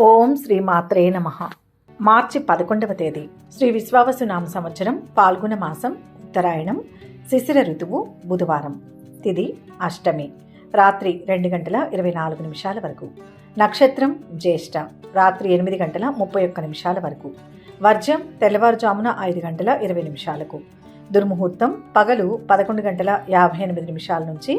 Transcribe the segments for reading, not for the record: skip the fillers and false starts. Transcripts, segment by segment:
ఓం శ్రీ మాత్రే నమః. మార్చి 11వ తేదీ శ్రీ విశ్వావసునామ సంవత్సరం పాల్గొన మాసం ఉత్తరాయణం శిశిర ఋతువు బుధవారం. తిథి అష్టమి రాత్రి 2:24 వరకు. నక్షత్రం జ్యేష్ఠ రాత్రి 8:31 వరకు. వర్జం తెల్లవారుజామున 5:20 దుర్ముహూర్తం పగలు 11:58 నుంచి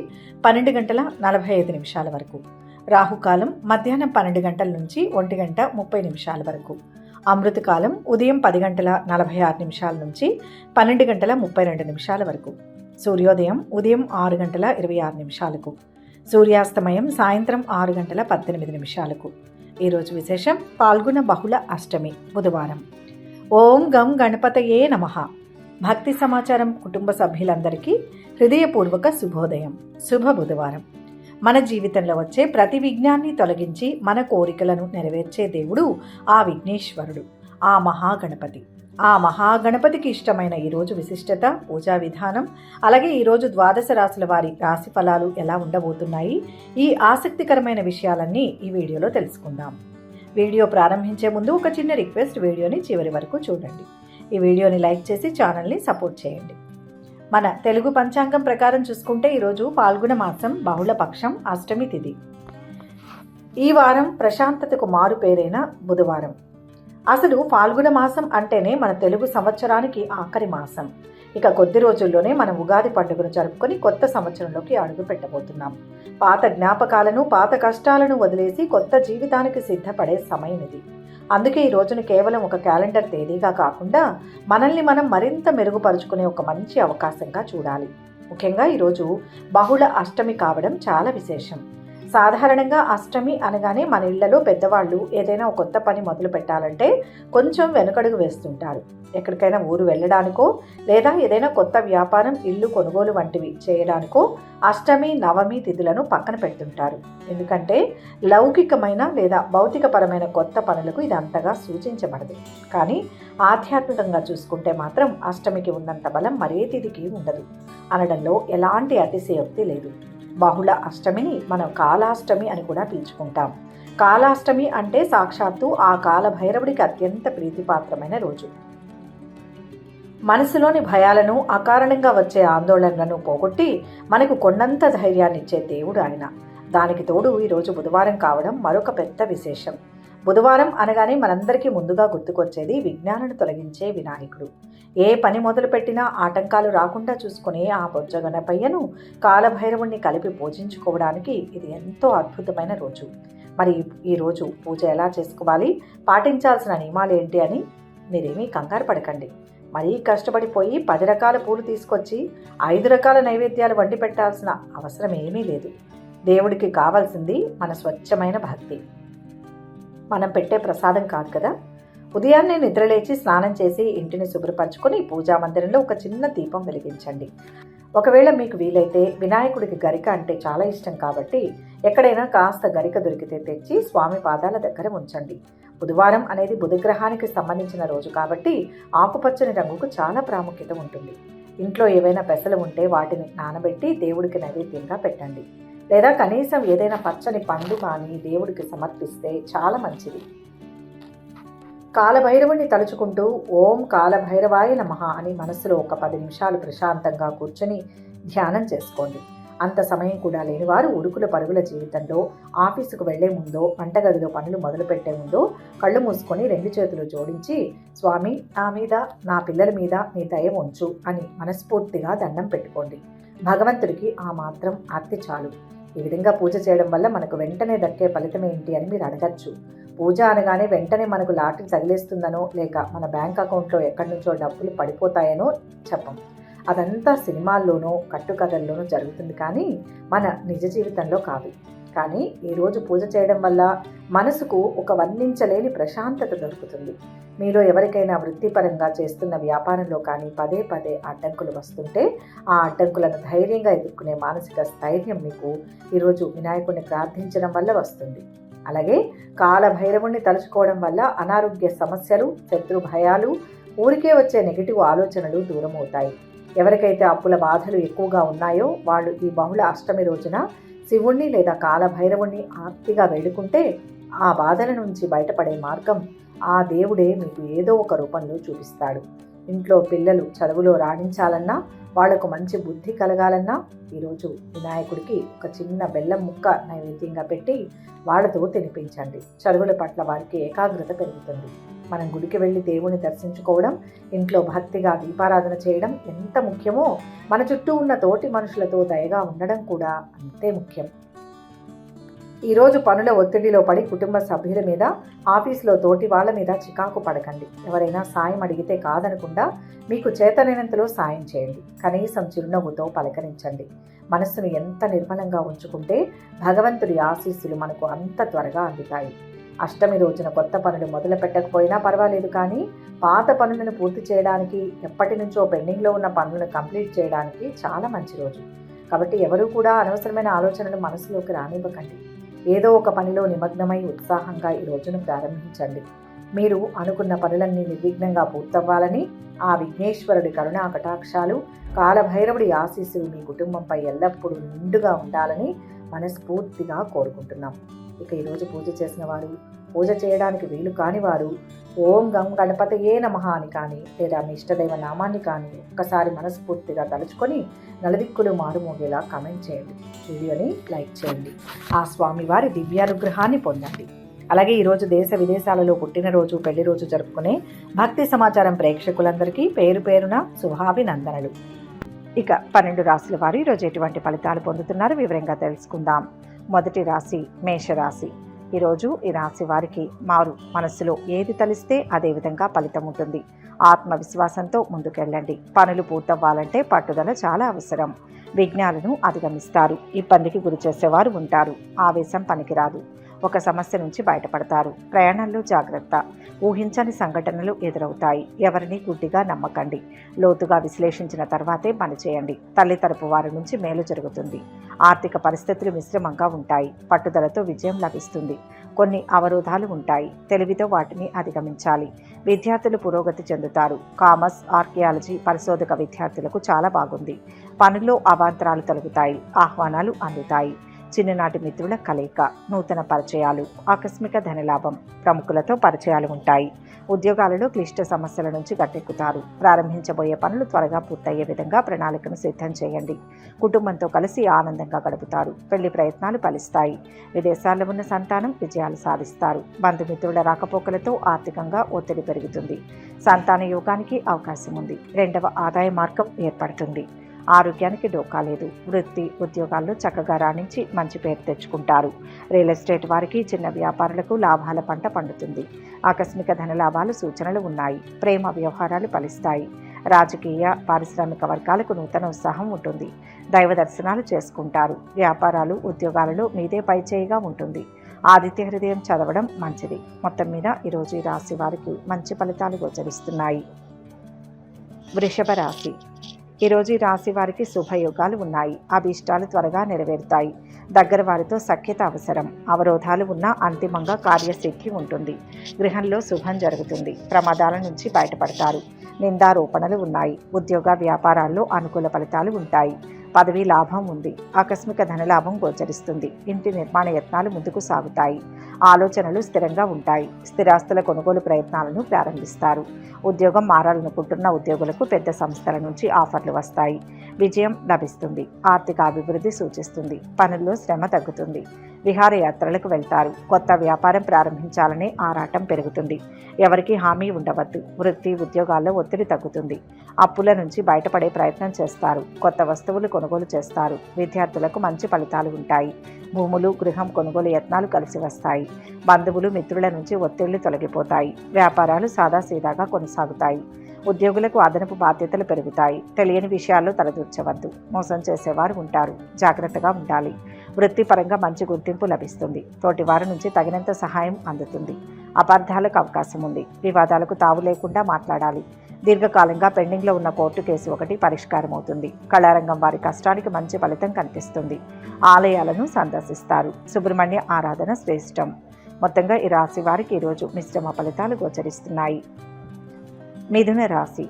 12:45 వరకు. రాహుకాలం మధ్యాహ్నం 12 గంటల నుంచి 1:30 వరకు. అమృతకాలం ఉదయం 10:46 నుంచి 12:32 వరకు. సూర్యోదయం ఉదయం 6:26. సూర్యాస్తమయం సాయంత్రం 6:18. ఈరోజు విశేషం పాల్గొన బహుళ అష్టమి బుధవారం. ఓం గం గణపతయే నమః. భక్తి సమాచారం కుటుంబ సభ్యులందరికీ హృదయపూర్వక శుభోదయం. శుభ బుధవారం. మన జీవితంలో వచ్చే ప్రతి విఘ్నాన్ని తొలగించి మన కోరికలను నెరవేర్చే దేవుడు ఆ విఘ్నేశ్వరుడు, ఆ మహాగణపతి. ఆ మహాగణపతికి ఇష్టమైన ఈరోజు విశిష్టత, పూజా విధానం, అలాగే ఈరోజు ద్వాదశ రాశుల వారి రాశి ఫలాలు ఎలా ఉండబోతున్నాయి, ఈ ఆసక్తికరమైన విషయాలన్నీ ఈ వీడియోలో తెలుసుకుందాం. వీడియో ప్రారంభించే ముందు ఒక చిన్న రిక్వెస్ట్, వీడియోని చివరి వరకు చూడండి. ఈ వీడియోని లైక్ చేసి ఛానల్ని సపోర్ట్ చేయండి. మన తెలుగు పంచాంగం ప్రకారం చూసుకుంటే ఈరోజు పాల్గొన మాసం బహుళపక్షం అష్టమి తిథి. ఈ వారం ప్రశాంతతకు మారు పేరైన బుధవారం. అసలు పాల్గొన మాసం అంటేనే మన తెలుగు సంవత్సరానికి ఆఖరి మాసం. ఇక కొద్ది రోజుల్లోనే మనం ఉగాది పండుగను జరుపుకొని కొత్త సంవత్సరంలోకి అడుగు పెట్టబోతున్నాం. పాత జ్ఞాపకాలను, పాత కష్టాలను వదిలేసి కొత్త జీవితానికి సిద్ధపడే సమయం ఇది. అందుకే ఈ రోజును కేవలం ఒక క్యాలెండర్ తేదీగా కాకుండా మనల్ని మనం మరింత మెరుగుపరుచుకునే ఒక మంచి అవకాశంగా చూడాలి. ముఖ్యంగా ఈరోజు బహుళ అష్టమి కావడం చాలా విశేషం. సాధారణంగా అష్టమి అనగానే మన ఇళ్లలో పెద్దవాళ్ళు ఏదైనా ఒక కొత్త పని మొదలు పెట్టాలంటే కొంచెం వెనుకడుగు వేస్తుంటారు. ఎక్కడికైనా ఊరు వెళ్ళడానికో లేదా ఏదైనా కొత్త వ్యాపారం, ఇల్లు కొనుగోలు వంటివి చేయడానికో అష్టమి, నవమి తిథులను పక్కన పెడుతుంటారు. ఎందుకంటే లౌకికమైన లేదా భౌతికపరమైన కొత్త పనులకు ఇది అంతగా సూచించబడదు. కానీ ఆధ్యాత్మికంగా చూసుకుంటే మాత్రం అష్టమికి ఉన్నంత బలం మరే తిథికి ఉండదు అనడంలో ఎలాంటి అతిశయోక్తి లేదు. బహుళ అష్టమిని మనం కాలాష్టమి అని కూడా పిలుచుకుంటాం. కాలాష్టమి అంటే సాక్షాత్తు ఆ కాల భైరవుడికి అత్యంత ప్రీతిపాత్రమైన రోజు. మనసులోని భయాలను, అకారణంగా వచ్చే ఆందోళనలను పోగొట్టి మనకు కొండంత ధైర్యాన్ని ఇచ్చే దేవుడు ఆయన. దానికి తోడు ఈరోజు బుధవారం కావడం మరొక పెద్ద విశేషం. బుధవారం అనగానే మనందరికీ ముందుగా గుర్తుకొచ్చేది విఘ్నాలను తొలగించే వినాయకుడు. ఏ పని మొదలుపెట్టినా ఆటంకాలు రాకుండా చూసుకునే ఆ బొజ్జ గణపయ్యను, కాలభైరవుణ్ణి కలిపి పూజించుకోవడానికి ఇది ఎంతో అద్భుతమైన రోజు. మరి ఈ రోజు పూజ ఎలా చేసుకోవాలి, పాటించాల్సిన నియమాలు ఏంటి అని మీరేమీ కంగారు పడకండి. మరీ కష్టపడిపోయి 10 రకాల పూలు తీసుకొచ్చి 5 రకాల నైవేద్యాలు వండి పెట్టాల్సిన అవసరం ఏమీ లేదు. దేవుడికి కావాల్సింది మన స్వచ్ఛమైన భక్తి, మనం పెట్టే ప్రసాదం కాదు కదా. ఉదయాన్నే నిద్రలేచి స్నానం చేసి ఇంటిని శుభ్రపరచుకొని పూజా మందిరంలో ఒక చిన్న దీపం వెలిగించండి. ఒకవేళ మీకు వీలైతే వినాయకుడికి గరిక అంటే చాలా ఇష్టం కాబట్టి ఎక్కడైనా కాస్త గరిక దొరికితే తెచ్చి స్వామి పాదాల దగ్గర ఉంచండి. బుధవారం అనేది బుధగ్రహానికి సంబంధించిన రోజు కాబట్టి ఆకుపచ్చని రంగుకు చాలా ప్రాముఖ్యత ఉంటుంది. ఇంట్లో ఏవైనా పెసలు ఉంటే వాటిని నానబెట్టి దేవుడికి నైవేద్యంగా పెట్టండి. లేదా కనీసం ఏదైనా పచ్చని పండు కానీ దేవుడికి సమర్పిస్తే చాలా మంచిది. కాలభైరవుని తలుచుకుంటూ ఓం కాలభైరవాయ నమః అని మనసులో ఒక 10 నిమిషాలు ప్రశాంతంగా కూర్చొని ధ్యానం చేసుకోండి. అంత సమయం కూడా లేనివారు ఉరుకుల పరుగుల జీవితంలో ఆఫీసుకు వెళ్లే ముందో, వంటగదిలో పనులు మొదలు పెట్టే ముందో కళ్ళు మూసుకొని 2 చేతులు జోడించి స్వామి, నా మీద, నా పిల్లల మీద నీ దయ ఉంచు అని మనస్ఫూర్తిగా దండం పెట్టుకోండి. భగవంతుడికి ఆ మాత్రం ఆర్తి చాలు. ఈ విధంగా పూజ చేయడం వల్ల మనకు వెంటనే దక్కే ఫలితం ఏంటి అని మీరు అడగచ్చు. పూజ అనగానే వెంటనే మనకు లాటరీ తగిలేస్తుందనో లేక మన బ్యాంక్ అకౌంట్లో ఎక్కడి నుంచో డబ్బులు పడిపోతాయనో చెప్పం. అదంతా సినిమాల్లోనో కట్టుకథల్లోనూ జరుగుతుంది, కానీ మన నిజ జీవితంలో కాదు. కానీ ఈరోజు పూజ చేయడం వల్ల మనసుకు ఒక వర్ణించలేని ప్రశాంతత దొరుకుతుంది. మీలో ఎవరికైనా వృత్తిపరంగా చేస్తున్న వ్యాపారంలో కానీ పదే పదే అడ్డంకులు వస్తుంటే ఆ అడ్డంకులను ధైర్యంగా ఎదుర్కొనే మానసిక స్థైర్యం మీకు ఈరోజు వినాయకుడిని ప్రార్థించడం వల్ల వస్తుంది. అలాగే కాలభైరవుణ్ణి తలుచుకోవడం వల్ల అనారోగ్య సమస్యలు, శత్రు భయాలు, ఊరికే వచ్చే నెగిటివ్ ఆలోచనలు దూరం అవుతాయి. ఎవరికైతే అప్పుల బాధలు ఎక్కువగా ఉన్నాయో వాళ్ళు ఈ బహుళ అష్టమి రోజున శివుణ్ణి లేదా కాలభైరవుణ్ణి ఆర్తిగా వేడుకుంటే ఆ బాధల నుంచి బయటపడే మార్గం ఆ దేవుడే మీకు ఏదో ఒక రూపంలో చూపిస్తాడు. ఇంట్లో పిల్లలు చదువులో రాణించాలన్నా, వాళ్లకు మంచి బుద్ధి కలగాలన్నా ఈరోజు వినాయకుడికి ఒక చిన్న బెల్లం ముక్క నైవేద్యంగా పెట్టి వాళ్ళతో తినిపించండి. చదువుల పట్ల వారికి ఏకాగ్రత పెరుగుతుంది. మనం గుడికి వెళ్ళి దేవుని దర్శించుకోవడం, ఇంట్లో భక్తిగా దీపారాధన చేయడం ఎంత ముఖ్యమో, మన చుట్టూ ఉన్న తోటి మనుషులతో దయగా ఉండడం కూడా అంతే ముఖ్యం. ఈరోజు పనుల ఒత్తిడిలో పడి కుటుంబ సభ్యుల మీద, ఆఫీసులో తోటి వాళ్ళ మీద చికాకు పడకండి. ఎవరైనా సాయం అడిగితే కాదనకుండా మీకు చేతనైనంతలో సాయం చేయండి. కనీసం చిరునవ్వుతో పలకరించండి. మనస్సును ఎంత నిర్మలంగా ఉంచుకుంటే భగవంతుడి ఆశీస్సులు మనకు అంత త్వరగా అందుతాయి. అష్టమి రోజున కొత్త పనులు మొదలు పెట్టకపోయినా పర్వాలేదు, కానీ పాత పనులను పూర్తి చేయడానికి, ఎప్పటి నుంచో పెండింగ్లో ఉన్న పనులను కంప్లీట్ చేయడానికి చాలా మంచి రోజు. కాబట్టి ఎవరూ కూడా అనవసరమైన ఆలోచనలు మనసులోకి రానివ్వకండి. ఏదో ఒక పనిలో నిమగ్నమై ఉత్సాహంగా ఈ రోజును ప్రారంభించండి. మీరు అనుకున్న పనులన్నీ నిర్విఘ్నంగా పూర్తవ్వాలని, ఆ విఘ్నేశ్వరుడి కరుణా కటాక్షాలు, కాలభైరవుడి ఆశీస్సులు మీ కుటుంబంపై ఎల్లప్పుడూ నిండుగా ఉండాలని మనస్ఫూర్తిగా కోరుకుంటున్నాం. ఇక ఈరోజు పూజ చేసిన వారు, పూజ చేయడానికి వీలు కాని వారు ఓం గం గణపతయే నమః అని కానీ, లేదా మీ ఇష్టదైవ నామాన్ని కానీ ఒక్కసారి మనస్ఫూర్తిగా తలుచుకొని నలుదిక్కులు మారుమోగేలా కామెంట్ చేయండి. వీడియోని లైక్ చేయండి. ఆ స్వామివారి దివ్యానుగ్రహాన్ని పొందండి. అలాగే ఈరోజు దేశ విదేశాలలో పుట్టినరోజు, పెళ్లి రోజు జరుపుకునే భక్తి సమాచారం ప్రేక్షకులందరికీ పేరు పేరున శుభాభినందనలు. ఇక 12 రాశుల వారు ఈరోజు ఎటువంటి ఫలితాలు పొందుతున్నారో వివరంగా తెలుసుకుందాం. మొదటి రాశి మేషరాశి. ఈరోజు ఈ రాశి వారికి మారు మనస్సులో ఏది తలిస్తే అదే విధంగా ఫలితం ఉంటుంది. ఆత్మవిశ్వాసంతో ముందుకెళ్ళండి. పనులు పూర్తవ్వాలంటే పట్టుదల చాలా అవసరం. విఘ్నాలను అధిగమిస్తారు. ఇబ్బందికి గురి చేసేవారు ఉంటారు. ఆవేశం పనికిరాదు. ఒక సమస్య నుంచి బయటపడతారు. ప్రయాణంలో జాగ్రత్త. ఊహించని సంఘటనలు ఎదురవుతాయి. ఎవరిని గుడ్డిగా నమ్మకండి. లోతుగా విశ్లేషించిన తర్వాతే పనిచేయండి. తల్లి తరపు వారి నుంచి మేలు జరుగుతుంది. ఆర్థిక పరిస్థితులు మిశ్రమంగా ఉంటాయి. పట్టుదలతో విజయం లభిస్తుంది. కొన్ని అవరోధాలు ఉంటాయి. తెలివితో వాటిని అధిగమించాలి. విద్యార్థులు పురోగతి చెందుతారు. కామర్స్, ఆర్కియాలజీ పరిశోధక విద్యార్థులకు చాలా బాగుంది. పనుల్లో అవాంతరాలు తొలగుతాయి. ఆహ్వానాలు అందుతాయి. చిన్ననాటి మిత్రుల కలయిక, నూతన పరిచయాలు, ఆకస్మిక ధనలాభం, ప్రముఖులతో పరిచయాలు ఉంటాయి. ఉద్యోగాలలో క్లిష్ట సమస్యల నుంచి గట్టెక్కుతారు. ప్రారంభించబోయే పనులు త్వరగా పూర్తయ్యే విధంగా ప్రణాళికను సిద్ధం చేయండి. కుటుంబంతో కలిసి ఆనందంగా గడుపుతారు. పెళ్లి ప్రయత్నాలు ఫలిస్తాయి. విదేశాల్లో ఉన్న సంతానం విజయాలు సాధిస్తారు. బంధుమిత్రుల రాకపోకలతో ఆర్థికంగా ఒత్తిడి పెరుగుతుంది. సంతాన యోగానికి అవకాశం ఉంది. రెండవ ఆదాయ మార్గం ఏర్పడుతుంది. ఆరోగ్యానికి డోకా లేదు. వృత్తి ఉద్యోగాల్లో చక్కగా రాణించి మంచి పేరు తెచ్చుకుంటారు. రియల్ ఎస్టేట్ వారికి, చిన్న వ్యాపారులకు లాభాల పంట పండుతుంది. ఆకస్మిక ధనలాభాలు సూచనలు ఉన్నాయి. ప్రేమ వ్యవహారాలు ఫలిస్తాయి. రాజకీయ, పారిశ్రామిక వర్గాలకు నూతన ఉత్సాహం ఉంటుంది. దైవ దర్శనాలు చేసుకుంటారు. వ్యాపారాలు, ఉద్యోగాలలో మీదే పైచేయిగా ఉంటుంది. ఆదిత్య హృదయం చదవడం మంచిది. మొత్తం మీద ఈరోజు ఈ రాశి వారికి మంచి ఫలితాలు గోచరిస్తున్నాయి. వృషభ రాశి. ఈరోజు ఈ రాశి వారికి శుభయోగాలు ఉన్నాయి. అభీష్టాలు త్వరగా నెరవేరుతాయి. దగ్గర వారితో సఖ్యత అవసరం. అవరోధాలు ఉన్నా అంతిమంగా కార్యసిద్ధి ఉంటుంది. గృహంలో శుభం జరుగుతుంది. ప్రమాదాల నుంచి బయటపడతారు. నిందారోపణలు ఉన్నాయి. ఉద్యోగ వ్యాపారాల్లో అనుకూల ఫలితాలు ఉంటాయి. పదవీ లాభం ఉంది. ఆకస్మిక ధనలాభం గోచరిస్తుంది. ఇంటి నిర్మాణ యత్నాలు ముందుకు సాగుతాయి. ఆలోచనలు స్థిరంగా ఉంటాయి. స్థిరాస్తుల కొనుగోలు ప్రయత్నాలను ప్రారంభిస్తారు. ఉద్యోగం మారాలనుకుంటున్న ఉద్యోగులకు పెద్ద సంస్థల నుంచి ఆఫర్లు వస్తాయి. విజయం లభిస్తుంది. ఆర్థిక అభివృద్ధి సూచిస్తుంది. పనుల్లో శ్రమ తగ్గుతుంది. విహారయాత్రలకు వెళ్తారు. కొత్త వ్యాపారం ప్రారంభించాలనే ఆరాటం పెరుగుతుంది. ఎవరికి హామీ ఉండవద్దు. వృత్తి ఉద్యోగాల్లో ఒత్తిడి తగ్గుతుంది. అప్పుల నుంచి బయటపడే ప్రయత్నం చేస్తారు. కొత్త వస్తువులు కొనుగోలు చేస్తారు. విద్యార్థులకు మంచి ఫలితాలు ఉంటాయి. భూములు, గృహం కొనుగోలు యత్నాలు కలిసి వస్తాయి. బంధువులు, మిత్రుల నుంచి ఒత్తిళ్లు తొలగిపోతాయి. వ్యాపారాలు సాదాసీదాగా కొనసాగుతాయి. ఉద్యోగులకు అదనపు బాధ్యతలు పెరుగుతాయి. తెలియని విషయాల్లో తలదూర్చవద్దు. మోసం చేసేవారు ఉంటారు. జాగ్రత్తగా ఉండాలి. వృత్తిపరంగా మంచి గుర్తింపు లభిస్తుంది. తోటివారి నుంచి తగినంత సహాయం అందుతుంది. అపార్థాలకు అవకాశం ఉంది. వివాదాలకు తావు లేకుండా మాట్లాడాలి. దీర్ఘకాలంగా పెండింగ్లో ఉన్న కోర్టు కేసు ఒకటి పరిష్కారం అవుతుంది. కళారంగం వారి కష్టానికి మంచి ఫలితం కనిపిస్తుంది. ఆలయాలను సందర్శిస్తారు. సుబ్రహ్మణ్య ఆరాధన శ్రేష్టం. మొత్తంగా ఈ రాశి వారికి ఈరోజు మిశ్రమ ఫలితాలు గోచరిస్తున్నాయి. మిథున రాశి.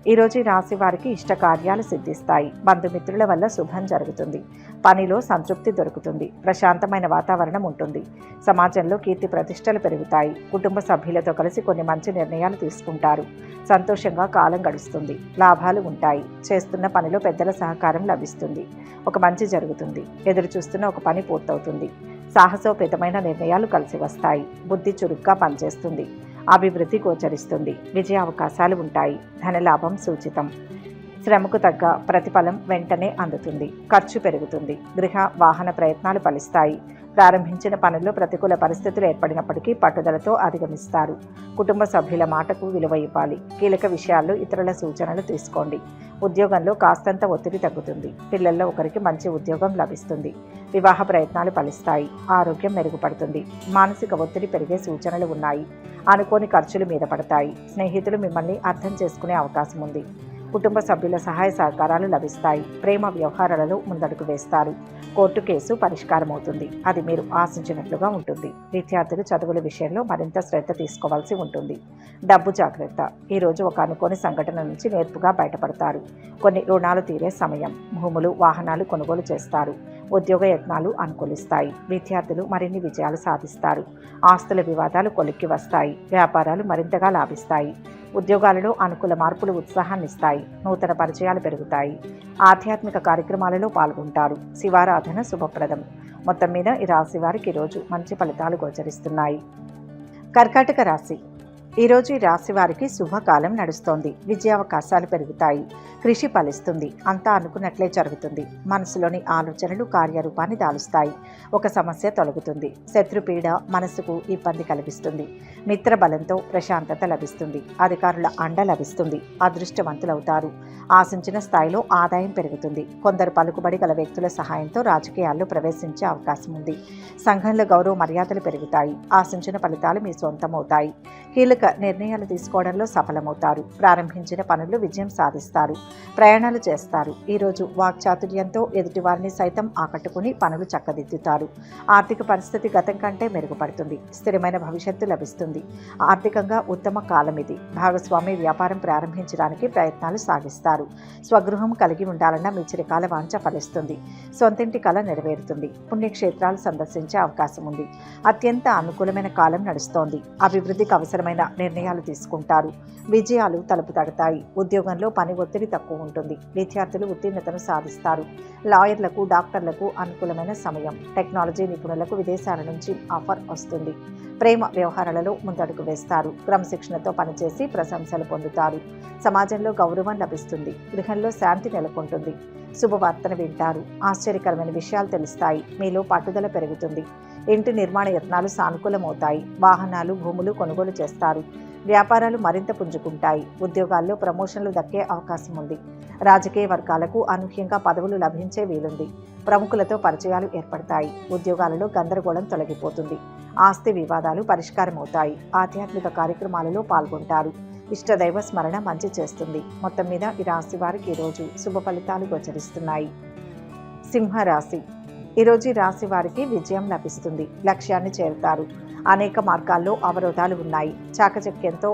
ఈరోజు ఈ రాశి వారికి ఇష్ట కార్యాలు సిద్ధిస్తాయి. బంధుమిత్రుల వల్ల శుభం జరుగుతుంది. పనిలో సంతృప్తి దొరుకుతుంది. ప్రశాంతమైన వాతావరణం ఉంటుంది. సమాజంలో కీర్తి ప్రతిష్టలు పెరుగుతాయి. కుటుంబ సభ్యులతో కలిసి కొన్ని మంచి నిర్ణయాలు తీసుకుంటారు. సంతోషంగా కాలం గడుస్తుంది. లాభాలు ఉంటాయి. చేస్తున్న పనిలో పెద్దల సహకారం లభిస్తుంది. ఒక మంచి జరుగుతుంది. ఎదురు చూస్తున్న ఒక పని పూర్తవుతుంది. సాహసోపేతమైన నిర్ణయాలు కలిసి వస్తాయి. బుద్ధి చురుగ్గా పనిచేస్తుంది. అభివృద్ధి గోచరిస్తుంది. విజయ అవకాశాలు ఉంటాయి. ధనలాభం సూచితం. శ్రమకు తగ్గ ప్రతిఫలం వెంటనే అందుతుంది. ఖర్చు పెరుగుతుంది. గృహ వాహన ప్రయత్నాలు ఫలిస్తాయి. ప్రారంభించిన పనుల్లో ప్రతికూల పరిస్థితులు ఏర్పడినప్పటికీ పట్టుదలతో అధిగమిస్తారు. కుటుంబ సభ్యుల మాటకు విలువ ఇవ్వాలి. కీలక విషయాల్లో ఇతరుల సూచనలు తీసుకోండి. ఉద్యోగంలో కాస్తంత ఒత్తిడి తగ్గుతుంది. పిల్లల్లో ఒకరికి మంచి ఉద్యోగం లభిస్తుంది. వివాహ ప్రయత్నాలు ఫలిస్తాయి. ఆరోగ్యం మెరుగుపడుతుంది. మానసిక ఒత్తిడి పెరిగే సూచనలు ఉన్నాయి. అనుకోని ఖర్చులు మీద పడతాయి. స్నేహితులు మిమ్మల్ని అర్థం చేసుకునే అవకాశం ఉంది. కుటుంబ సభ్యుల సహాయ సహకారాలు లభిస్తాయి. ప్రేమ వ్యవహారాలలో ముందడుగు వేస్తారు. కోర్టు కేసు పరిష్కారం అవుతుంది. అది మీరు ఆశించినట్లుగా ఉంటుంది. విద్యార్థులు చదువుల విషయంలో మరింత శ్రద్ధ తీసుకోవాల్సి ఉంటుంది. డబ్బు జాగ్రత్త. ఈరోజు ఒక అనుకోని సంఘటన నుంచి నేర్పుగా బయటపడతారు. కొన్ని రుణాలు తీరే సమయం. భూములు వాహనాలు కొనుగోలు చేస్తారు. ఉద్యోగ యత్నాలు అనుకూలిస్తాయి. విద్యార్థులు మరిన్ని విజయాలు సాధిస్తారు. ఆస్తుల వివాదాలు కొలిక్కి వస్తాయి. వ్యాపారాలు మరింతగా లాభిస్తాయి. ఉద్యోగాలలో అనుకూల మార్పులు ఉత్సాహాన్నిస్తాయి. నూతన పరిచయాలు పెరుగుతాయి. ఆధ్యాత్మిక కార్యక్రమాలలో పాల్గొంటారు. శివారాధన శుభప్రదం. మొత్తం మీద ఈ రాశి వారికి ఈరోజు మంచి ఫలితాలు గోచరిస్తున్నాయి. కర్కాటక రాశి. ఈరోజు ఈ రాశి వారికి శుభకాలం నడుస్తోంది. విజయావకాశాలు పెరుగుతాయి. కృషి ఫలిస్తుంది. అంతా అనుకున్నట్లే జరుగుతుంది. మనసులోని ఆలోచనలు కార్యరూపాన్ని దాలుస్తాయి. ఒక సమస్య తొలగుతుంది. శత్రుపీడ మనసుకు ఇబ్బంది కలిగిస్తుంది. మిత్ర బలంతో ప్రశాంతత లభిస్తుంది. అధికారుల అండ లభిస్తుంది. అదృష్టవంతులవుతారు. ఆశించిన స్థాయిలో ఆదాయం పెరుగుతుంది. కొందరు పలుకుబడి గల వ్యక్తుల సహాయంతో రాజకీయాల్లో ప్రవేశించే అవకాశం ఉంది. సంఘంలో గౌరవ మర్యాదలు పెరుగుతాయి. ఆశించిన ఫలితాలు మీ సొంతమవుతాయి. కీలక నిర్ణయాలు తీసుకోవడంలో సఫలమవుతారు. ప్రారంభించిన పనుల్లో విజయం సాధిస్తారు. ప్రయాణాలు చేస్తారు. ఈరోజు వాక్చాతుర్యంతో ఎదుటివారిని సైతం ఆకట్టుకుని పనులు చక్కదిద్దుతారు. ఆర్థిక పరిస్థితి గతం కంటే మెరుగుపడుతుంది. స్థిరమైన భవిష్యత్తు లభిస్తుంది. ఆర్థికంగా ఉత్తమ కాలం ఇది. భాగస్వామి వ్యాపారం ప్రారంభించడానికి ప్రయత్నాలు సాగిస్తారు. స్వగృహం కలిగి ఉండాలన్న మీ చిరకాల వాంఛ ఫలిస్తుంది. సొంతింటి కల నెరవేరుతుంది. పుణ్యక్షేత్రాలు సందర్శించే అవకాశం ఉంది. అత్యంత అనుకూలమైన కాలం నడుస్తోంది. అభివృద్ధికి అవసరమైన నిర్ణయాలు తీసుకుంటారు. విజయాలు తలుపు తడతాయి. ఉద్యోగంలో పని ఒత్తిడి తక్కువ ఉంటుంది. విద్యార్థులు ఉత్తీర్ణతను సాధిస్తారు. లాయర్లకు డాక్టర్లకు అనుకూలమైన సమయం. టెక్నాలజీ నిపుణులకు విదేశాల నుంచి ఆఫర్ వస్తుంది. ప్రేమ వ్యవహారాలలో ముందడుగు వేస్తారు. క్రమశిక్షణతో పనిచేసి ప్రశంసలు పొందుతారు. సమాజంలో గౌరవం లభిస్తుంది. గృహంలో శాంతి నెలకొంటుంది. శుభవార్తను వింటారు. ఆశ్చర్యకరమైన విషయాలు తెలుస్తాయి. మీలో పట్టుదల పెరుగుతుంది. ఇంటి నిర్మాణ యత్నాలు సానుకూలమవుతాయి. వాహనాలు భూములు కొనుగోలు చేస్తారు. వ్యాపారాలు మరింత పుంజుకుంటాయి. ఉద్యోగాల్లో ప్రమోషన్లు దక్కే అవకాశం ఉంది. రాజకీయ వర్గాలకు అనూహ్యంగా పదవులు లభించే వీలుంది. ప్రముఖులతో పరిచయాలు ఏర్పడతాయి. ఉద్యోగాలలో గందరగోళం తొలగిపోతుంది. ఆస్తి వివాదాలు పరిష్కారమవుతాయి. ఆధ్యాత్మిక కార్యక్రమాలలో పాల్గొంటారు. ఇష్టదైవ స్మరణ మంచి చేస్తుంది. మొత్తం మీద ఈ రాశి వారికి ఈరోజు శుభ ఫలితాలు గోచరిస్తున్నాయి. సింహరాశి. ఈరోజు ఈ రాశి వారికి విజయం లభిస్తుంది. లక్ష్యాన్ని చేరుతారు. అనేక మార్గాల్లో అవరోధాలు ఉన్నాయి. చాకచక్యంతో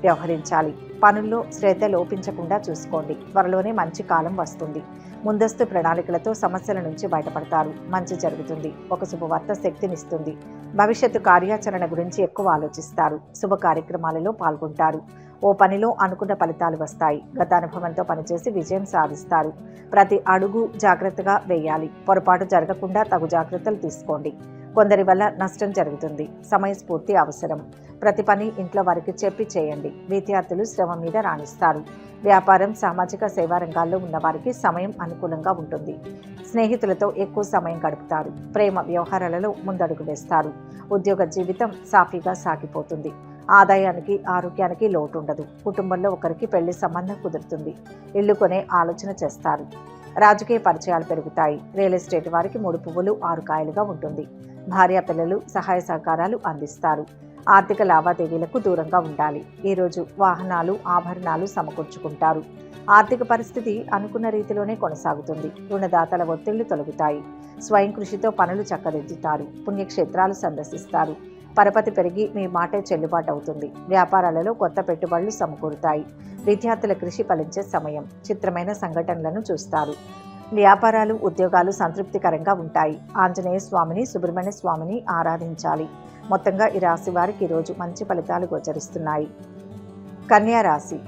వ్యవహరించాలి. పనుల్లో శ్రద్ధ లోపించకుండా చూసుకోండి. త్వరలోనే మంచి కాలం వస్తుంది. ముందస్తు ప్రణాళికలతో సమస్యల నుంచి బయటపడతారు. మంచి జరుగుతుంది. ఒక శుభవార్త శక్తినిస్తుంది. భవిష్యత్తు కార్యాచరణ గురించి ఎక్కువ ఆలోచిస్తారు. శుభ కార్యక్రమాలలో పాల్గొంటారు. ఓ పనిలో అనుకున్న ఫలితాలు వస్తాయి. గత అనుభవంతో పనిచేసి విజయం సాధిస్తారు. ప్రతి అడుగు జాగ్రత్తగా వేయాలి. పొరపాటు జరగకుండా తగు జాగ్రత్తలు తీసుకోండి. కొందరి వల్ల నష్టం జరుగుతుంది. సమయస్ఫూర్తి అవసరం. ప్రతి పని ఇంట్లో వారికి చెప్పి చేయండి. విద్యార్థులు శ్రమ మీద రాణిస్తారు. వ్యాపారం సామాజిక సేవా రంగాల్లో ఉన్నవారికి సమయం అనుకూలంగా ఉంటుంది. స్నేహితులతో ఎక్కువ సమయం గడుపుతారు. ప్రేమ వ్యవహారాలలో ముందడుగు వేస్తారు. ఉద్యోగ జీవితం సాఫీగా సాగిపోతుంది. ఆదాయానికి ఆరోగ్యానికి లోటు ఉండదు. కుటుంబంలో ఒకరికి పెళ్లి సంబంధం కుదురుతుంది. ఇల్లు కొనే ఆలోచన చేస్తారు. రాజకీయ పరిచయాలు పెరుగుతాయి. రియల్ ఎస్టేట్ వారికి 3 పువ్వులు 6 కాయలుగా ఉంటుంది. భార్య పిల్లలు సహాయ సహకారాలు అందిస్తారు. ఆర్థిక లావాదేవీలకు దూరంగా ఉండాలి. ఈరోజు వాహనాలు ఆభరణాలు సమకూర్చుకుంటారు. ఆర్థిక పరిస్థితి అనుకున్న రీతిలోనే కొనసాగుతుంది. రుణదాతల ఒత్తిళ్లు తొలగుతాయి. స్వయం కృషితో పనులు చక్కదిద్దుతారు. పుణ్యక్షేత్రాలు సందర్శిస్తారు. పరపతి పెరిగి మీ మాటే చెల్లుబాటు అవుతుంది. వ్యాపారాలలో కొత్త పెట్టుబడులు సమకూరుతాయి. విద్యార్థుల కృషి ఫలించే సమయం. చిత్రమైన సంఘటనలను చూస్తారు. వ్యాపారాలు, ఉద్యోగాలు సంతృప్తికరంగా ఉంటాయి. ఆంజనేయ స్వామిని, సుబ్రహ్మణ్య స్వామిని ఆరాధించాలి. మొత్తంగా ఈ రాశి వారికి ఈరోజు మంచి ఫలితాలు గోచరిస్తున్నాయి. కన్యా రాశి.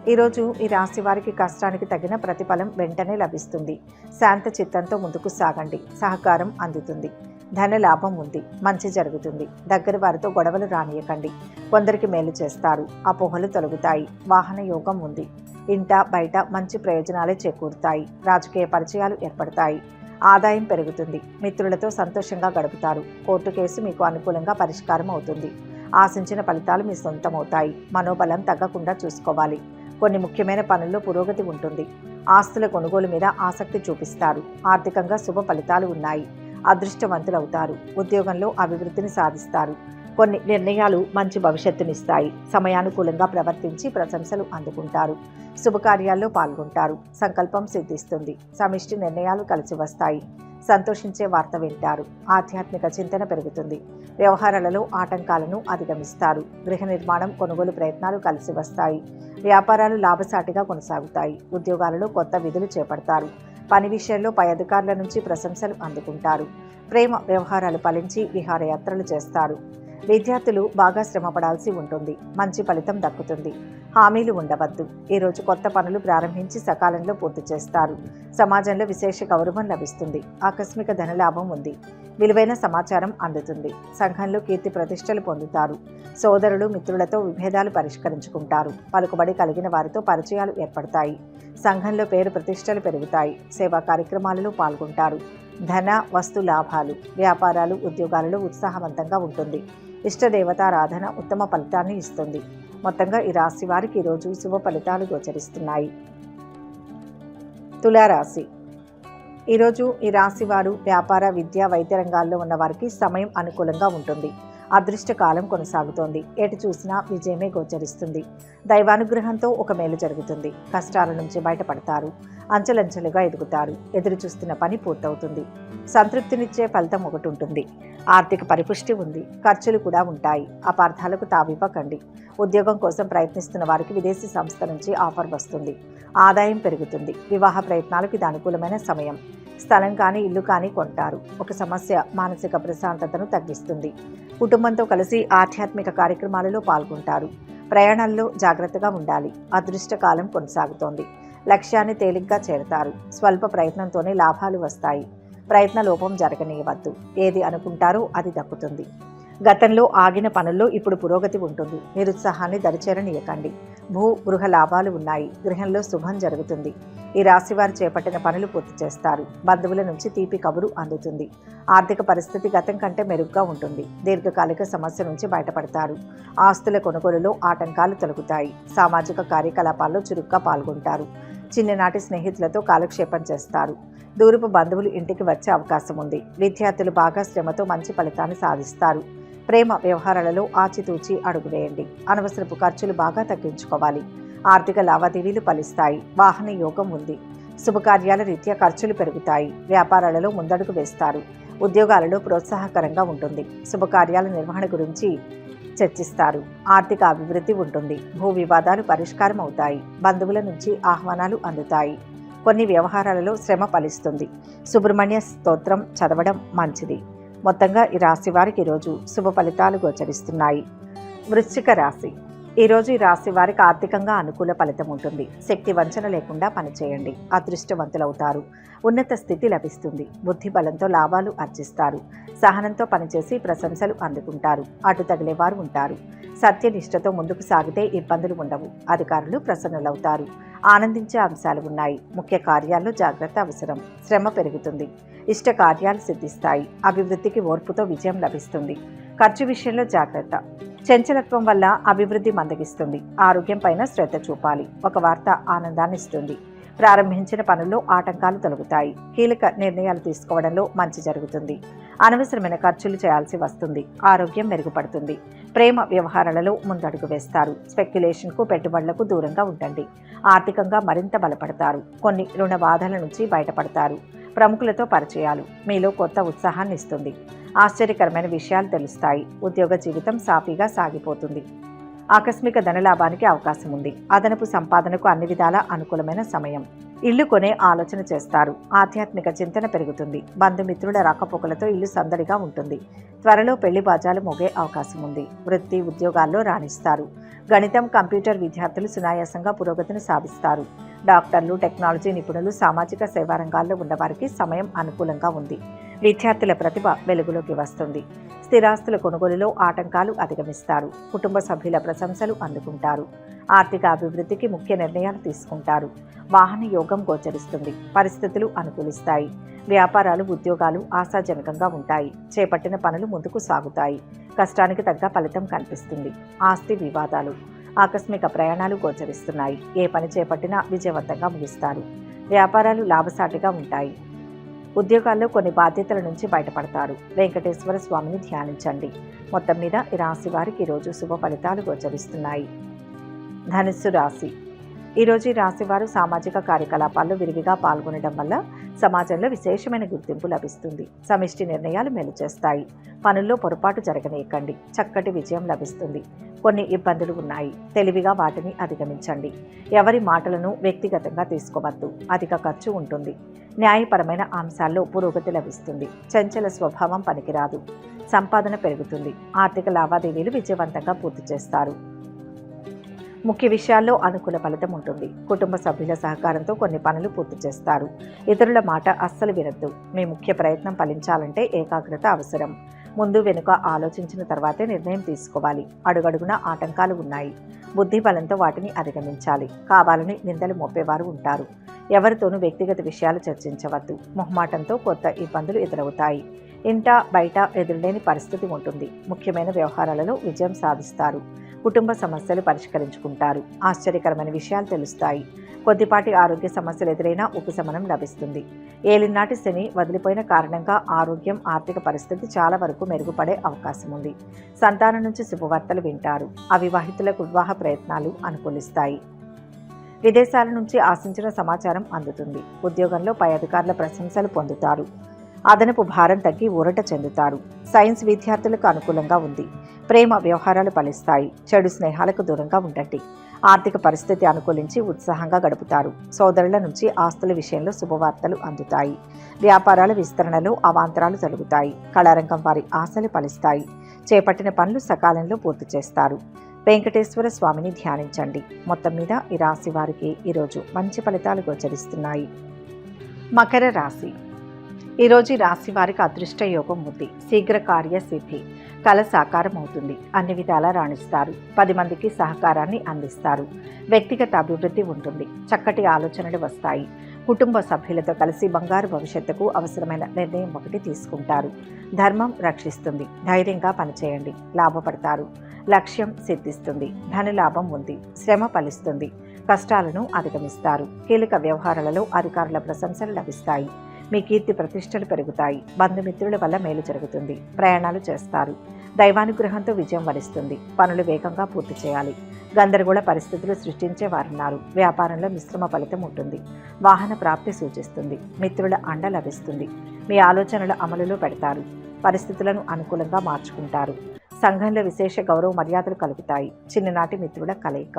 ఈరోజు ఈ రాశి వారికి కష్టానికి తగిన ప్రతిఫలం వెంటనే లభిస్తుంది. శాంత చిత్తంతో ముందుకు సాగండి. సహకారం అందుతుంది. ధన లాభం ఉంది. మంచి జరుగుతుంది. దగ్గర వారితో గొడవలు రానియకండి. కొందరికి మేలు చేస్తారు. అపోహలు తొలగుతాయి. వాహన యోగం ఉంది. ఇంట బయట మంచి ప్రయోజనాలే చేకూరుతాయి. రాజకీయ పరిచయాలు ఏర్పడతాయి. ఆదాయం పెరుగుతుంది. మిత్రులతో సంతోషంగా గడుపుతారు. కోర్టు కేసు మీకు అనుకూలంగా పరిష్కారం అవుతుంది. ఆశించిన ఫలితాలు మీ సొంతమవుతాయి. మనోబలం తగ్గకుండా చూసుకోవాలి. కొన్ని ముఖ్యమైన పనుల్లో పురోగతి ఉంటుంది. ఆస్తుల కొనుగోలు మీద ఆసక్తి చూపిస్తారు. ఆర్థికంగా శుభ ఫలితాలు ఉన్నాయి. అదృష్టవంతులవుతారు. ఉద్యోగంలో అభివృద్ధిని సాధిస్తారు. కొన్ని నిర్ణయాలు మంచి భవిష్యత్తునిస్తాయి. సమయానుకూలంగా ప్రవర్తించి ప్రశంసలు అందుకుంటారు. శుభకార్యాల్లో పాల్గొంటారు. సంకల్పం సిద్ధిస్తుంది. సమిష్టి నిర్ణయాలు కలిసి వస్తాయి. సంతోషించే వార్త వింటారు. ఆధ్యాత్మిక చింతన పెరుగుతుంది. వ్యవహారాలలో ఆటంకాలను అధిగమిస్తారు. గృహ నిర్మాణం, కొనుగోలు ప్రయత్నాలు కలిసి వస్తాయి. వ్యాపారాలు లాభసాటిగా కొనసాగుతాయి. ఉద్యోగాలలో కొత్త విధులు చేపడతారు. పని విషయంలో పై అధికారుల నుంచి ప్రశంసలు అందుకుంటారు. ప్రేమ వ్యవహారాలు ఫలించి విహారయాత్రలు చేస్తారు. విద్యార్థులు బాగా శ్రమపడాల్సి ఉంటుంది. మంచి ఫలితం దక్కుతుంది. హామీలు ఉండవద్దు. ఈరోజు కొత్త పనులు ప్రారంభించి సకాలంలో పూర్తి చేస్తారు. సమాజంలో విశేష గౌరవం లభిస్తుంది. ఆకస్మిక ధనలాభం ఉంది. విలువైన సమాచారం అందుతుంది. సంఘంలో కీర్తి ప్రతిష్టలు పొందుతారు. సోదరులు, మిత్రులతో విభేదాలు పరిష్కరించుకుంటారు. పలుకుబడి కలిగిన వారితో పరిచయాలు ఏర్పడతాయి. సంఘంలో పేరు ప్రతిష్టలు పెరుగుతాయి. సేవా కార్యక్రమాలలో పాల్గొంటారు. ధన, వస్తు లాభాలు. వ్యాపారాలు, ఉద్యోగాలలో ఉత్సాహవంతంగా ఉంటుంది. ఇష్టదేవతారాధన ఉత్తమ ఫలితాన్ని ఇస్తుంది. మొత్తంగా ఈ రాశి వారికి ఈరోజు శుభ ఫలితాలు గోచరిస్తున్నాయి. తులారాశి. ఈరోజు ఈ రాశి వారు వ్యాపార, విద్య, వైద్య రంగాల్లో ఉన్న వారికి సమయం అనుకూలంగా ఉంటుంది. అదృష్టకాలం కొనసాగుతోంది. ఎటు చూసినా విజయమే గోచరిస్తుంది. దైవానుగ్రహంతో ఒక మేలు జరుగుతుంది. కష్టాల నుంచి బయటపడతారు. అంచెలంచెలుగా ఎదుగుతారు. ఎదురు చూస్తున్న పని పూర్తవుతుంది. సంతృప్తినిచ్చే ఫలితం ఒకటి ఉంటుంది. ఆర్థిక పరిపుష్టి ఉంది. ఖర్చులు కూడా ఉంటాయి. అపార్థాలకు తావివ్వకండి. ఉద్యోగం కోసం ప్రయత్నిస్తున్న వారికి విదేశీ సంస్థ నుంచి ఆఫర్ వస్తుంది. ఆదాయం పెరుగుతుంది. వివాహ ప్రయత్నాలకు ఇది అనుకూలమైన సమయం. స్థలం కానీ, ఇల్లు కానీ కొంటారు. ఒక సమస్య మానసిక ప్రశాంతతను తగ్గిస్తుంది. కుటుంబంతో కలిసి ఆధ్యాత్మిక కార్యక్రమాలలో పాల్గొంటారు. ప్రయాణాల్లో జాగ్రత్తగా ఉండాలి. అదృష్టకాలం కొనసాగుతోంది. లక్ష్యాన్ని తేలిగ్గా చేరతారు. స్వల్ప ప్రయత్నంతోనే లాభాలు వస్తాయి. ప్రయత్న లోపం జరగనీయవద్దు. ఏది అనుకుంటారో అది దక్కుతుంది. గతంలో ఆగిన పనుల్లో ఇప్పుడు పురోగతి ఉంటుంది. నిరుత్సాహాన్ని దరిచేరనీయకండి. భూ గృహ లాభాలు ఉన్నాయి. గృహంలో శుభం జరుగుతుంది. ఈ రాశివారు చేపట్టిన పనులు పూర్తి చేస్తారు. బంధువుల నుంచి తీపి కబురు అందుతుంది. ఆర్థిక పరిస్థితి గతం కంటే మెరుగ్గా ఉంటుంది. దీర్ఘకాలిక సమస్య నుంచి బయటపడతారు. ఆస్తుల కొనుగోలులో ఆటంకాలు తొలగుతాయి. సామాజిక కార్యకలాపాల్లో చురుగ్గా పాల్గొంటారు. చిన్ననాటి స్నేహితులతో కాలక్షేపం చేస్తారు. దూరపు బంధువులు ఇంటికి వచ్చే అవకాశం ఉంది. విద్యార్థులు బాగా శ్రమతో మంచి ఫలితాన్ని సాధిస్తారు. ప్రేమ వ్యవహారాలలో ఆచితూచి అడుగువేయండి. అనవసరపు ఖర్చులు బాగా తగ్గించుకోవాలి. ఆర్థిక లావాదేవీలు ఫలిస్తాయి. వాహన యోగం ఉంది. శుభకార్యాల రీత్యా ఖర్చులు పెరుగుతాయి. వ్యాపారాలలో ముందడుగు వేస్తారు. ఉద్యోగాలలో ప్రోత్సాహకరంగా ఉంటుంది. శుభకార్యాల నిర్వహణ గురించి చర్చిస్తారు. ఆర్థిక అభివృద్ధి ఉంటుంది. భూ వివాదాలు పరిష్కారం అవుతాయి. బంధువుల నుంచి ఆహ్వానాలు అందుతాయి. కొన్ని వ్యవహారాలలో శ్రమ ఫలిస్తుంది. సుబ్రహ్మణ్య స్తోత్రం చదవడం మంచిది. మొత్తంగా ఈ రాశి వారికి ఈరోజు శుభ ఫలితాలు గోచరిస్తున్నాయి. వృశ్చిక రాశి. ఈరోజు ఈ రాశి వారికి ఆర్థికంగా అనుకూల ఫలితం ఉంటుంది. శక్తి వంచన లేకుండా పనిచేయండి. అదృష్టవంతులవుతారు. ఉన్నత స్థితి లభిస్తుంది. బుద్ధి బలంతో లాభాలు ఆర్జిస్తారు. సహనంతో పనిచేసి ప్రశంసలు అందుకుంటారు. అటు తగిలేవారు ఉంటారు. సత్యనిష్టతో ముందుకు సాగితే ఇబ్బందులు ఉండవు. అధికారులు ప్రసన్నులవుతారు. ఆనందించే అంశాలు ఉన్నాయి. ముఖ్య కార్యాల్లో జాగ్రత్త అవసరం. శ్రమ పెరుగుతుంది. ఇష్ట కార్యాలు సిద్ధిస్తాయి. అభివృద్ధికి ఓర్పుతో విజయం లభిస్తుంది. ఖర్చు విషయంలో జాగ్రత్త. చంచలత్వం వల్ల అభివృద్ధి మందగిస్తుంది. ఆరోగ్యం పైన శ్రద్ధ చూపాలి. ఒక వార్త ఆనందాన్ని ఇస్తుంది. ప్రారంభించిన పనుల్లో ఆటంకాలు తొలగుతాయి. కీలక నిర్ణయాలు తీసుకోవడంలో మంచి జరుగుతుంది. అనవసరమైన ఖర్చులు చేయాల్సి వస్తుంది. ఆరోగ్యం మెరుగుపడుతుంది. ప్రేమ వ్యవహారాలలో ముందడుగు వేస్తారు. స్పెక్యులేషన్కు, పెట్టుబడులకు దూరంగా ఉండండి. ఆర్థికంగా మరింత బలపడతారు. కొన్ని రుణ బాధల నుంచి బయటపడతారు. ప్రముఖులతో పరిచయాలు మీలో కొత్త ఉత్సాహాన్ని ఇస్తుంది. ఆశ్చర్యకరమైన విషయాలు తెలుస్తాయి. ఉద్యోగ జీవితం సాఫీగా సాగిపోతుంది. ఆకస్మిక ధనలాభానికి అవకాశం ఉంది. అదనపు సంపాదనకు అన్ని విధాలా అనుకూలమైన సమయం. ఇల్లు కొనే ఆలోచన చేస్తారు. ఆధ్యాత్మిక చింతన పెరుగుతుంది. బంధుమిత్రుల రాకపోకలతో ఇల్లు సందడిగా ఉంటుంది. త్వరలో పెళ్లి బాజాలు మోగే అవకాశం ఉంది. వృత్తి ఉద్యోగాల్లో రాణిస్తారు. గణితం, కంప్యూటర్ విద్యార్థులు సునాయాసంగా పురోగతిని సాధిస్తారు. డాక్టర్లు, టెక్నాలజీ నిపుణులు, సామాజిక సేవా రంగాల్లో ఉన్నవారికి సమయం అనుకూలంగా ఉంది. విద్యార్థుల ప్రతిభ వెలుగులోకి వస్తుంది. స్థిరాస్తుల కొనుగోలులో ఆటంకాలు అధిగమిస్తారు. కుటుంబ సభ్యుల ప్రశంసలు అందుకుంటారు. ఆర్థిక అభివృద్ధికి ముఖ్య నిర్ణయాలు తీసుకుంటారు. వాహన యోగం గోచరిస్తుంది. పరిస్థితులు అనుకూలిస్తాయి. వ్యాపారాలు, ఉద్యోగాలు ఆశాజనకంగా ఉంటాయి. చేపట్టిన పనులు ముందుకు సాగుతాయి. కష్టానికి తగ్గ ఫలితం కనిపిస్తుంది. ఆస్తి వివాదాలు, ఆకస్మిక ప్రయాణాలు గోచరిస్తున్నాయి. ఏ పని చేపట్టినా విజయవంతంగా ముగిస్తారు. వ్యాపారాలు లాభసాటిగా ఉంటాయి. ఉద్యోగాల్లో కొన్ని బాధ్యతల నుంచి బయటపడతారు. వెంకటేశ్వర స్వామిని ధ్యానించండి. మొత్తం మీద ఈ రాశి వారికి ఈరోజు శుభ ఫలితాలు గోచరిస్తున్నాయి. ధనుస్సు రాశి. ఈరోజు ఈ రాశి వారు సామాజిక కార్యకలాపాల్లో విరివిగా పాల్గొనడం వల్ల సమాజంలో విశేషమైన గుర్తింపు లభిస్తుంది. సమిష్టి నిర్ణయాలు మేలు చేస్తాయి. పనుల్లో పొరపాటు జరగనీయకండి. చక్కటి విజయం లభిస్తుంది. కొన్ని ఇబ్బందులు ఉన్నాయి. తెలివిగా వాటిని అధిగమించండి. ఎవరి మాటలను వ్యక్తిగతంగా తీసుకోవద్దు. అధిక ఖర్చు ఉంటుంది. న్యాయపరమైన అంశాల్లో పురోగతి లభిస్తుంది. చంచల స్వభావం పనికిరాదు. సంపాదన పెరుగుతుంది. ఆర్థిక లావాదేవీలు విజయవంతంగా పూర్తి చేస్తారు. ముఖ్య విషయాల్లో అనుకూల ఫలితం ఉంటుంది. కుటుంబ సభ్యుల సహకారంతో కొన్ని పనులు పూర్తి చేస్తారు. ఇతరుల మాట అస్సలు వినొద్దు. మీ ముఖ్య ప్రయత్నం ఫలించాలంటే ఏకాగ్రత అవసరం. ముందు వెనుక ఆలోచించిన తర్వాతే నిర్ణయం తీసుకోవాలి. అడుగడుగునా ఆటంకాలు ఉన్నాయి. బుద్ధి బలంతో వాటిని అధిగమించాలి. కావాలని నిందలు మోపేవారు ఉంటారు. ఎవరితోనూ వ్యక్తిగత విషయాలు చర్చించవద్దు. మొహమాటంతో కొత్త ఇబ్బందులు ఎదురవుతాయి. ఇంట బయట ఎదురులేని పరిస్థితి ఉంటుంది. ముఖ్యమైన వ్యవహారాలలో విజయం సాధిస్తారు. కుటుంబ సమస్యలు పరిష్కరించుకుంటారు. ఆశ్చర్యకరమైన విషయాలు తెలుస్తాయి. కొద్దిపాటి ఆరోగ్య సమస్యలు ఎదురైనా ఉపశమనం లభిస్తుంది. ఏలినాటి శని వదిలిపోయిన కారణంగా ఆరోగ్యం, ఆర్థిక పరిస్థితి చాలా వరకు మెరుగుపడే అవకాశం ఉంది. సంతానం నుంచి శుభవార్తలు వింటారు. అవివాహితులకు వివాహ ప్రయత్నాలు అనుకూలిస్తాయి. విదేశాల నుంచి ఆశించిన సమాచారం అందుతుంది. ఉద్యోగంలో పై అధికారుల ప్రశంసలు పొందుతారు. అదనపు భారం తగ్గి ఊరట చెందుతారు. సైన్స్ విద్యార్థులకు అనుకూలంగా ఉంది. ప్రేమ వ్యవహారాలు ఫలిస్తాయి. చెడు స్నేహాలకు దూరంగా ఉండండి. ఆర్థిక పరిస్థితి అనుకూలించి ఉత్సాహంగా గడుపుతారు. సోదరుల నుంచి ఆస్తుల విషయంలో శుభవార్తలు అందుతాయి. వ్యాపారాల విస్తరణలో అవాంతరాలు జరుగుతాయి. కళారంగం వారి ఆశలు ఫలిస్తాయి. చేపట్టిన పనులు సకాలంలో పూర్తి చేస్తారు. వెంకటేశ్వర స్వామిని ధ్యానించండి. మొత్తం మీద ఈ రాశి వారికి ఈరోజు మంచి ఫలితాలు గోచరిస్తున్నాయి. మకర రాశి. ఈరోజు ఈ రాశి వారికి అదృష్ట యోగం ఉంది. శీఘ్ర కార్య సిద్ధి, కళ సాకారం అవుతుంది. అన్ని విధాలా రాణిస్తారు. 10 మందికి సహకారాన్ని అందిస్తారు. వ్యక్తిగత అభివృద్ధి ఉంటుంది. చక్కటి ఆలోచనలు వస్తాయి. కుటుంబ సభ్యులతో కలిసి బంగారు భవిష్యత్తుకు అవసరమైన నిర్ణయం ఒకటి తీసుకుంటారు. ధర్మం రక్షిస్తుంది. ధైర్యంగా పనిచేయండి. లాభపడతారు. లక్ష్యం సిద్ధిస్తుంది. ధనలాభం ఉంది. శ్రమ ఫలిస్తుంది. కష్టాలను అధిగమిస్తారు. కీలక వ్యవహారాలలో అధికారుల ప్రశంసలు లభిస్తాయి. మీ కీర్తి ప్రతిష్టలు పెరుగుతాయి. బంధుమిత్రుల వల్ల మేలు జరుగుతుంది. ప్రయాణాలు చేస్తారు. దైవానుగ్రహంతో విజయం వరిస్తుంది. పనులు వేగంగా పూర్తి చేయాలి. గందరగోళ పరిస్థితులు సృష్టించే వారున్నారు. వ్యాపారంలో మిశ్రమ ఫలితం ఉంటుంది. వాహన ప్రాప్తి సూచిస్తుంది. మిత్రుల అండ లభిస్తుంది. మీ ఆలోచనల అమలులో పెడతారు. పరిస్థితులను అనుకూలంగా మార్చుకుంటారు. సంఘంలో విశేష గౌరవ మర్యాదలు కలుగుతాయి. చిన్ననాటి మిత్రుల కలయిక.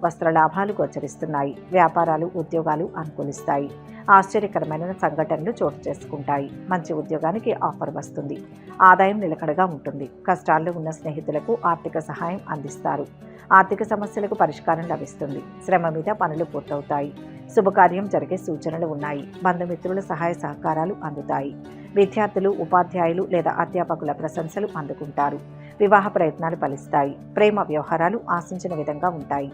వస్త్ర లాభాలు గోచరిస్తున్నాయి. వ్యాపారాలు, ఉద్యోగాలు అనుకూలిస్తాయి. ఆశ్చర్యకరమైన సంఘటనలు చోటు చేసుకుంటాయి. మంచి ఉద్యోగానికి ఆఫర్ వస్తుంది. ఆదాయం నిలకడగా ఉంటుంది. కష్టాల్లో ఉన్న స్నేహితులకు ఆర్థిక సహాయం అందిస్తారు. ఆర్థిక సమస్యలకు పరిష్కారం లభిస్తుంది. శ్రమ మీద పనులు పూర్తవుతాయి. శుభకార్యం జరిగే సూచనలు ఉన్నాయి. బంధుమిత్రుల సహాయ సహకారాలు అందుతాయి. విద్యార్థులు, ఉపాధ్యాయులు లేదా అధ్యాపకుల ప్రశంసలు అందుకుంటారు. వివాహ ప్రయత్నాలు ఫలిస్తాయి. ప్రేమ వ్యవహారాలు ఆశించిన విధంగా ఉంటాయి.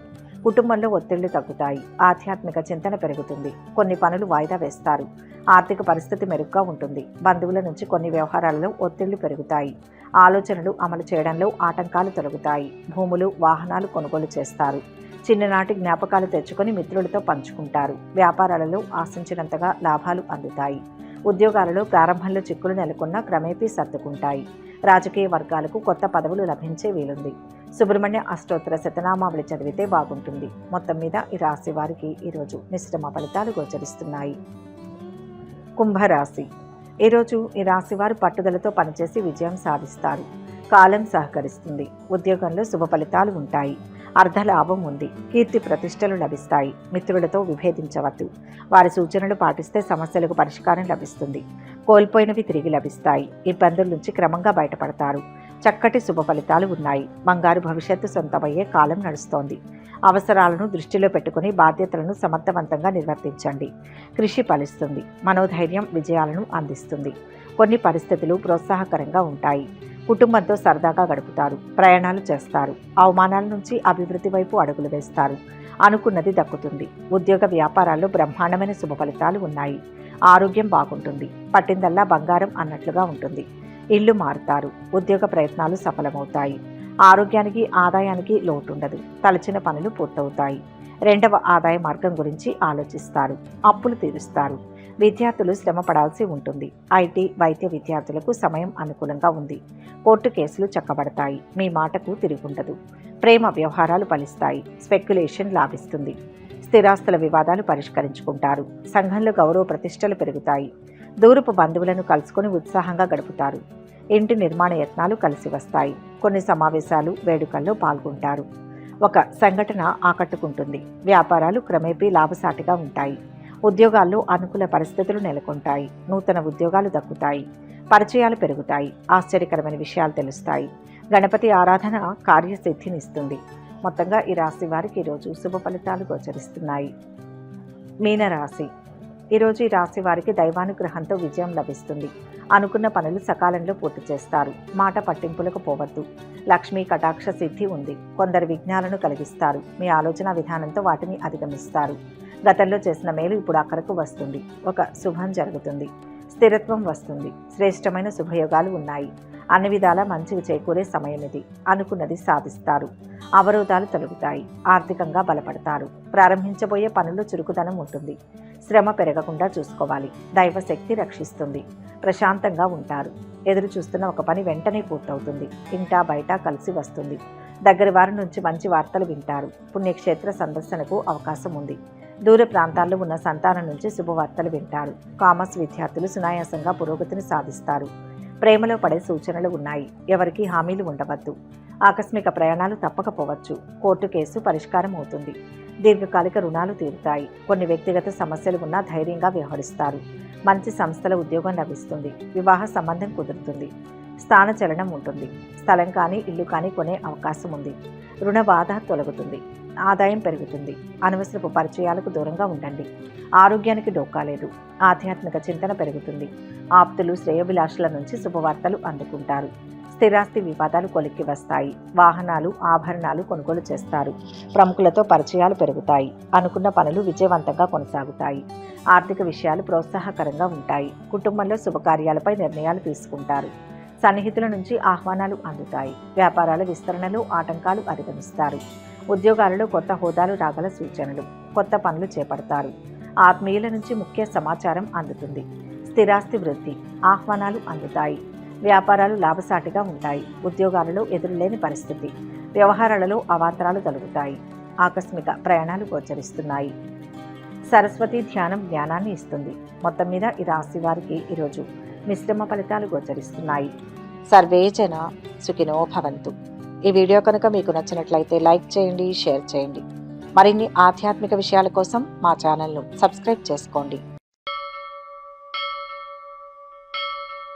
కుటుంబంలో ఒత్తిళ్లు తగ్గుతాయి. ఆధ్యాత్మిక చింతన పెరుగుతుంది. కొన్ని పనులు వాయిదా వేస్తారు. ఆర్థిక పరిస్థితి మెరుగ్గా ఉంటుంది. బంధువుల నుంచి కొన్ని వ్యవహారాలలో ఒత్తిళ్లు పెరుగుతాయి. ఆలోచనలు అమలు చేయడంలో ఆటంకాలు తొలగుతాయి. భూములు, వాహనాలు కొనుగోలు చేస్తారు. చిన్ననాటి జ్ఞాపకాలు తెచ్చుకొని మిత్రులతో పంచుకుంటారు. వ్యాపారాలలో ఆశించినంతగా లాభాలు అందుతాయి. ఉద్యోగాలలో ప్రారంభంలో చిక్కులు నెలకొన్నా క్రమేపీ సర్దుకుంటాయి. రాజకీయ వర్గాలకు కొత్త పదవులు లభించే వీలుంది. సుబ్రహ్మణ్య అష్టోత్తర శతనామావళి చదివితే బాగుంటుంది. మొత్తం మీద ఈ రాశి వారికి ఈరోజు మిశ్రమ ఫలితాలు గోచరిస్తున్నాయి. కుంభరాశి. ఈరోజు ఈ రాశి వారు పట్టుదలతో పనిచేసి విజయం సాధిస్తారు. కాలం సహకరిస్తుంది. ఉద్యోగంలో శుభ ఫలితాలు ఉంటాయి. అర్ధలాభం ఉంది. కీర్తి ప్రతిష్టలు లభిస్తాయి. మిత్రులతో విభేదించవద్దు. వారి సూచనలు పాటిస్తే సమస్యలకు పరిష్కారం లభిస్తుంది. కోల్పోయినవి తిరిగి లభిస్తాయి. ఇబ్బందుల నుంచి క్రమంగా బయటపడతారు. చక్కటి శుభ ఫలితాలు ఉన్నాయి. బంగారు భవిష్యత్తు సొంతమయ్యే కాలం నడుస్తోంది. అవసరాలను దృష్టిలో పెట్టుకుని బాధ్యతలను సమర్థవంతంగా నిర్వర్తించండి. కృషి ఫలిస్తుంది. మనోధైర్యం విజయాలను అందిస్తుంది. కొన్ని పరిస్థితులు ప్రోత్సాహకరంగా ఉంటాయి. కుటుంబంతో సరదాగా గడుపుతారు. ప్రయాణాలు చేస్తారు. అవమానాల నుంచి అభివృద్ధి వైపు అడుగులు వేస్తారు. అనుకున్నది దక్కుతుంది. ఉద్యోగ వ్యాపారాల్లో బ్రహ్మాండమైన శుభ ఫలితాలు ఉన్నాయి. ఆరోగ్యం బాగుంటుంది. పట్టిందల్లా బంగారం అన్నట్లుగా ఉంటుంది. ఇల్లు మారుతారు. ఉద్యోగ ప్రయత్నాలు సఫలమవుతాయి. ఆరోగ్యానికి ఆదాయానికి లోటుండదు. తలచిన పనులు పూర్తవుతాయి. రెండవ ఆదాయ మార్గం గురించి ఆలోచిస్తారు. అప్పులు తీరుస్తారు. విద్యార్థులు శ్రమ పడాల్సి ఉంటుంది. ఐటీ వైద్య విద్యార్థులకు సమయం అనుకూలంగా ఉంది. కోర్టు కేసులు చక్కబడతాయి. మీ మాటకు తిరుగుండదు. ప్రేమ వ్యవహారాలు ఫలిస్తాయి. స్పెక్యులేషన్ లాభిస్తుంది. స్థిరాస్తుల వివాదాలు పరిష్కరించుకుంటారు. సంఘంలో గౌరవ ప్రతిష్టలు పెరుగుతాయి. దూరపు బంధువులను కలుసుకొని ఉత్సాహంగా గడుపుతారు. ఇంటి నిర్మాణ యత్నాలు కలిసి వస్తాయి. కొన్ని సమావేశాలు వేడుకల్లో పాల్గొంటారు. ఒక సంఘటన ఆకట్టుకుంటుంది. వ్యాపారాలు క్రమేపీ లాభసాటిగా ఉంటాయి. ఉద్యోగాల్లో అనుకూల పరిస్థితులు నెలకొంటాయి. నూతన ఉద్యోగాలు దక్కుతాయి. పరిచయాలు పెరుగుతాయి. ఆశ్చర్యకరమైన విషయాలు తెలుస్తాయి. గణపతి ఆరాధన కార్యసిద్ధినిస్తుంది. మొత్తంగా ఈ రాశి వారికి ఈరోజు శుభ ఫలితాలు గోచరిస్తున్నాయి. మీనరాశి. ఈరోజు ఈ రాశి వారికి దైవానుగ్రహంతో విజయం లభిస్తుంది. అనుకున్న పనులు సకాలంలో పూర్తి చేస్తారు. మాట పట్టింపులకు పోవద్దు. లక్ష్మీ కటాక్ష సిద్ధి ఉంది. కొందరు విఘ్నాలను కలిగిస్తారు. మీ ఆలోచన విధానంతో వాటిని అధిగమిస్తారు. గతంలో చేసిన మేలు ఇప్పుడు అక్కడకు వస్తుంది. ఒక శుభం జరుగుతుంది. స్థిరత్వం వస్తుంది. శ్రేష్టమైన శుభయోగాలు ఉన్నాయి. అన్ని విధాలా మంచివి చేకూరే సమయం ఇది. అనుకున్నది సాధిస్తారు. అవరోధాలు తొలగుతాయి. ఆర్థికంగా బలపడతారు. ప్రారంభించబోయే పనుల్లో చురుకుదనం ఉంటుంది. శ్రమ పెరగకుండా చూసుకోవాలి. దైవశక్తి రక్షిస్తుంది. ప్రశాంతంగా ఉంటారు. ఎదురు చూస్తున్న ఒక పని వెంటనే పూర్తవుతుంది. ఇంటా బయట కలిసి వస్తుంది. దగ్గర వారి నుంచి మంచి వార్తలు వింటారు. పుణ్యక్షేత్ర సందర్శనకు అవకాశం ఉంది. దూర ప్రాంతాల్లో ఉన్న సంతానం నుంచి శుభవార్తలు వింటారు. కామర్స్ విద్యార్థులు సునాయాసంగా పురోగతిని సాధిస్తారు. ప్రేమలో పడే సూచనలు ఉన్నాయి. ఎవరికీ హామీలు ఉండవద్దు. ఆకస్మిక ప్రయాణాలు తప్పకపోవచ్చు. కోర్టు కేసు పరిష్కారం అవుతుంది. దీర్ఘకాలిక రుణాలు తీరుతాయి. కొన్ని వ్యక్తిగత సమస్యలు ఉన్నా ధైర్యంగా వ్యవహరిస్తారు. మంచి సంస్థల ఉద్యోగం లభిస్తుంది. వివాహ సంబంధం కుదురుతుంది. స్థానచలనం ఉంటుంది. స్థలం కానీ ఇల్లు కానీ కొనే అవకాశం ఉంది. రుణ బాధ తొలగుతుంది. ఆదాయం పెరుగుతుంది. అనవసరపు పరిచయాలకు దూరంగా ఉండండి. ఆరోగ్యానికి డోకా లేదు. ఆధ్యాత్మిక చింతన పెరుగుతుంది. ఆప్తులు శ్రేయోభిలాషుల నుంచి శుభవార్తలు అందుకుంటారు. స్థిరాస్తి వివాదాలు కొలిక్కి వస్తాయి. వాహనాలు ఆభరణాలు కొనుగోలు చేస్తారు. ప్రముఖులతో పరిచయాలు పెరుగుతాయి. అనుకున్న పనులు విజయవంతంగా కొనసాగుతాయి. ఆర్థిక విషయాలు ప్రోత్సాహకరంగా ఉంటాయి. కుటుంబంలో శుభకార్యాలపై నిర్ణయాలు తీసుకుంటారు. సన్నిహితుల నుంచి ఆహ్వానాలు అందుతాయి. వ్యాపారాల విస్తరణలో ఆటంకాలు అధిగమిస్తారు. ఉద్యోగాలలో కొత్త హోదాలు రాగల సూచనలు. కొత్త పనులు చేపడతారు. ఆత్మీయుల నుంచి ముఖ్య సమాచారం అందుతుంది. స్థిరాస్తి వృద్ధి. ఆహ్వానాలు అందుతాయి. వ్యాపారాలు లాభసాటిగా ఉంటాయి. ఉద్యోగాలలో ఎదురులేని పరిస్థితి. వ్యవహారాలలో అవాంతరాలు కలుగుతాయి. ఆకస్మిక ప్రయాణాలు గోచరిస్తున్నాయి. సరస్వతి ధ్యానం జ్ఞానాన్ని ఇస్తుంది. మొత్తం మీద ఈ రాశి వారికి ఈరోజు మిశ్రమ ఫలితాలు గోచరిస్తున్నాయి. సర్వే జన సుఖినో భవంతు. ఈ వీడియో కనుక మీకు నచ్చినట్లయితే లైక్ చేయండి, షేర్ చేయండి. మరిన్ని ఆధ్యాత్మిక విషయాల కోసం మా ఛానల్ను సబ్స్క్రైబ్ చేసుకోండి.